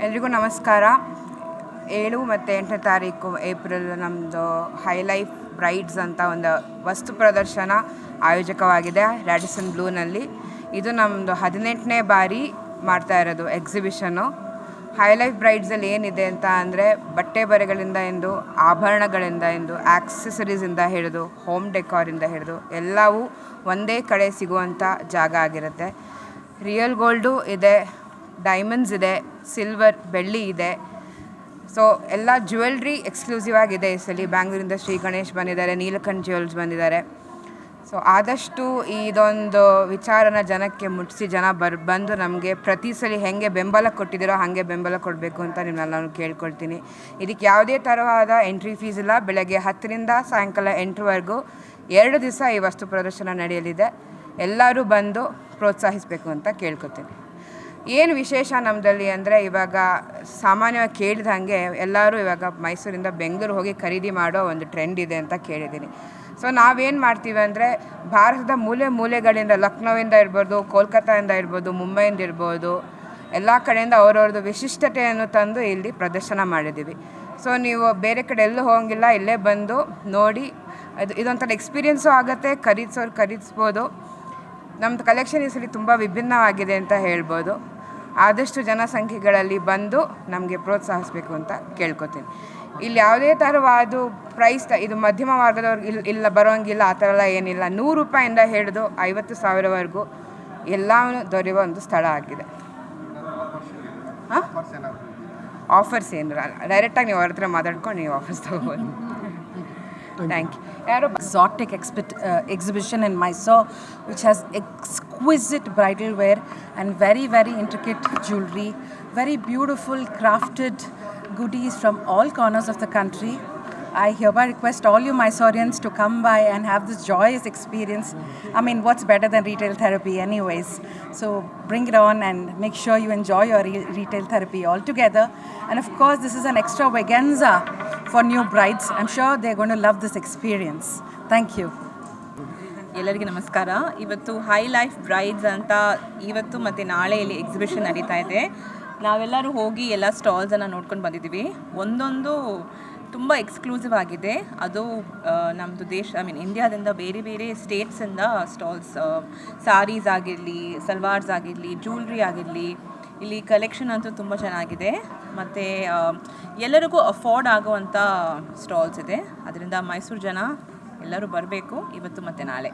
ಎಲ್ರಿಗೂ ನಮಸ್ಕಾರ. 7 ಮತ್ತು 8ನೇ ತಾರೀಕು ಏಪ್ರಿಲ್ ನಮ್ಮದು ಹೈ ಲೈಫ್ ಬ್ರೈಡ್ಸ್ ಅಂತ ಒಂದು ವಸ್ತು ಪ್ರದರ್ಶನ ಆಯೋಜಕವಾಗಿದೆ ರ್ಯಾಡಿಸನ್ ಬ್ಲೂನಲ್ಲಿ. ಇದು ನಮ್ಮದು 18ನೇ ಬಾರಿ ಮಾಡ್ತಾ ಇರೋದು ಎಕ್ಸಿಬಿಷನ್ನು. ಹೈ ಲೈಫ್ ಬ್ರೈಡ್ಸಲ್ಲಿ ಏನಿದೆ ಅಂತ ಅಂದರೆ ಬಟ್ಟೆ ಬರೆಗಳಿಂದ ಎಂದು, ಆಭರಣಗಳಿಂದ ಎಂದು, ಆಕ್ಸೆಸರೀಸಿಂದ ಹಿಡಿದು, ಹೋಮ್ ಡೆಕಾರಿಂದ ಹಿಡಿದು ಎಲ್ಲವೂ ಒಂದೇ ಕಡೆ ಸಿಗುವಂಥ ಜಾಗ ಆಗಿರುತ್ತೆ. ರಿಯಲ್ ಗೋಲ್ಡು ಇದೆ, ಡೈಮಂಡ್ಸ್ ಇದೆ, ಸಿಲ್ವರ್ ಬೆಳ್ಳಿ ಇದೆ. ಸೊ ಎಲ್ಲ ಜ್ಯುವೆಲ್ರಿ ಎಕ್ಸ್ಕ್ಲೂಸಿವ್ ಆಗಿದೆ. ಈ ಸಲ ಬ್ಯಾಂಗ್ಳೂರಿಂದ ಶ್ರೀ ಗಣೇಶ್ ಬಂದಿದ್ದಾರೆ, ನೀಲಕಂಠ್ ಜ್ಯುವೆಲ್ಸ್ ಬಂದಿದ್ದಾರೆ. ಸೊ ಆದಷ್ಟು ಇದೊಂದು ವಿಚಾರನ ಜನಕ್ಕೆ ಮುಟ್ಟಿಸಿ ಜನ ಬಂದು ನಮಗೆ ಪ್ರತಿ ಸಲ ಹೆಂಗೆ ಬೆಂಬಲ ಕೊಟ್ಟಿದ್ದೀರೋ ಹಾಗೆ ಬೆಂಬಲ ಕೊಡಬೇಕು ಅಂತ ನಿಮ್ಮೆಲ್ಲರೂ ಕೇಳ್ಕೊಳ್ತೀನಿ. ಇದಕ್ಕೆ ಯಾವುದೇ ಥರವಾದ ಎಂಟ್ರಿ ಫೀಸ್ ಇಲ್ಲ. ಬೆಳಗ್ಗೆ 10ರಿಂದ ಸಾಯಂಕಾಲ 8ರವರೆಗೂ 2 ದಿವಸ ಈ ವಸ್ತು ಪ್ರದರ್ಶನ ನಡೆಯಲಿದೆ. ಎಲ್ಲರೂ ಬಂದು ಪ್ರೋತ್ಸಾಹಿಸಬೇಕು ಅಂತ ಕೇಳ್ಕೊತೀನಿ. ಏನು ವಿಶೇಷ ನಮ್ಮದಲ್ಲಿ ಅಂದರೆ ಇವಾಗ ಸಾಮಾನ್ಯವಾಗಿ ಕೇಳಿದಂಗೆ ಎಲ್ಲರೂ ಇವಾಗ ಮೈಸೂರಿಂದ ಬೆಂಗಳೂರು ಹೋಗಿ ಖರೀದಿ ಮಾಡೋ ಒಂದು ಟ್ರೆಂಡ್ ಇದೆ ಅಂತ ಕೇಳಿದ್ದೀನಿ. ಸೊ ನಾವೇನು ಮಾಡ್ತೀವಿ ಅಂದರೆ ಭಾರತದ ಮೂಲೆ ಮೂಲೆಗಳಿಂದ, ಲಕ್ನೋವಿಂದ ಇರ್ಬೋದು, ಕೋಲ್ಕತ್ತಾಯಿಂದ ಇರ್ಬೋದು, ಮುಂಬೈಯಿಂದ ಇರ್ಬೋದು, ಎಲ್ಲ ಕಡೆಯಿಂದ ಅವ್ರವ್ರದ್ದು ವಿಶಿಷ್ಟತೆಯನ್ನು ತಂದು ಇಲ್ಲಿ ಪ್ರದರ್ಶನ ಮಾಡಿದ್ದೀವಿ. ಸೊ ನೀವು ಬೇರೆ ಕಡೆ ಎಲ್ಲೂ ಹೋಗಂಗಿಲ್ಲ, ಇಲ್ಲೇ ಬಂದು ನೋಡಿ ಇದೊಂಥರ ಎಕ್ಸ್ಪೀರಿಯೆನ್ಸು ಆಗುತ್ತೆ. ಖರೀದಿಸೋರು ಖರೀದಿಸ್ಬೋದು. ನಮ್ಮದು ಕಲೆಕ್ಷನ್ ಈ ಸಲ ತುಂಬ ವಿಭಿನ್ನವಾಗಿದೆ ಅಂತ ಹೇಳ್ಬೋದು. ಆದಷ್ಟು ಜನಸಂಖ್ಯೆಗಳಲ್ಲಿ ಬಂದು ನಮಗೆ ಪ್ರೋತ್ಸಾಹಿಸಬೇಕು ಅಂತ ಕೇಳ್ಕೊತೀನಿ. ಇಲ್ಲಿ ಯಾವುದೇ ಥರವಾದ ಪ್ರೈಸ್ ಇದು ಮಧ್ಯಮ ವರ್ಗದವ್ರಿಗೆ ಇಲ್ಲ ಬರೋಂಗಿಲ್ಲ, ಆ ಥರ ಎಲ್ಲ ಏನಿಲ್ಲ. 100 ರೂಪಾಯಿಂದ ಹಿಡಿದು 50,000ವರೆಗೂ ಎಲ್ಲವೂ ದೊರೆಯುವ ಒಂದು ಸ್ಥಳ ಆಗಿದೆ. ಆಫರ್ಸ್ ಏನಿಲ್ಲ, ಡೈರೆಕ್ಟಾಗಿ ನೀವು ಅವ್ರ ಹತ್ರ ಮಾತಾಡ್ಕೊಂಡು ನೀವು ಆಫರ್ಸ್ ತೊಗೋಬೋದು. Thank you. Exotic exhibition in Mysore, which has exquisite bridal wear and very, very intricate jewelry, very beautiful crafted goodies from all corners of the country. I hereby request all you Mysoreans to come by and have this joyous experience. I mean, what's better than retail therapy anyways? So bring it on and make sure you enjoy your retail therapy all together. And of course, this is an extravaganza for new brides. I'm sure they're going to love this experience. Thank you. ಎಲ್ಲರಿಗೂ ನಮಸ್ಕಾರ. ಇವತ್ತು high life Bryde's ಅಂತ ಇವತ್ತು ಮತ್ತು ನಾಳೆ ಇಲ್ಲಿ exhibition ನಡೀತಾ ಇದೆ. ನಾವೆಲ್ಲರೂ ಹೋಗಿ ಎಲ್ಲ ಸ್ಟಾಲ್ಸನ್ನು ನೋಡ್ಕೊಂಡು ಬಂದಿದ್ದೀವಿ. ಒಂದೊಂದು ತುಂಬ ಎಕ್ಸ್ಕ್ಲೂಸಿವ್ ಆಗಿದೆ. ಅದು ನಮ್ಮದು ಇಂಡಿಯಾದಿಂದ ಬೇರೆ ಬೇರೆ ಸ್ಟೇಟ್ಸಿಂದ ಸ್ಟಾಲ್ಸ್, ಸಾರೀಸ್ ಆಗಿರಲಿ, ಸಲ್ವಾರ್ಸ್ ಆಗಿರಲಿ, ಜ್ಯುವೆಲ್ರಿ ಆಗಿರಲಿ, ಇಲ್ಲಿ ಕಲೆಕ್ಷನ್ ಅಂತೂ ತುಂಬ ಚೆನ್ನಾಗಿದೆ. ಮತ್ತು ಎಲ್ಲರಿಗೂ ಅಫೋರ್ಡ್ ಆಗುವಂಥ ಸ್ಟಾಲ್ಸ್ ಇದೆ. ಅದರಿಂದ ಮೈಸೂರು ಜನ ಎಲ್ಲರೂ ಬರಬೇಕು ಇವತ್ತು ಮತ್ತು ನಾಳೆ.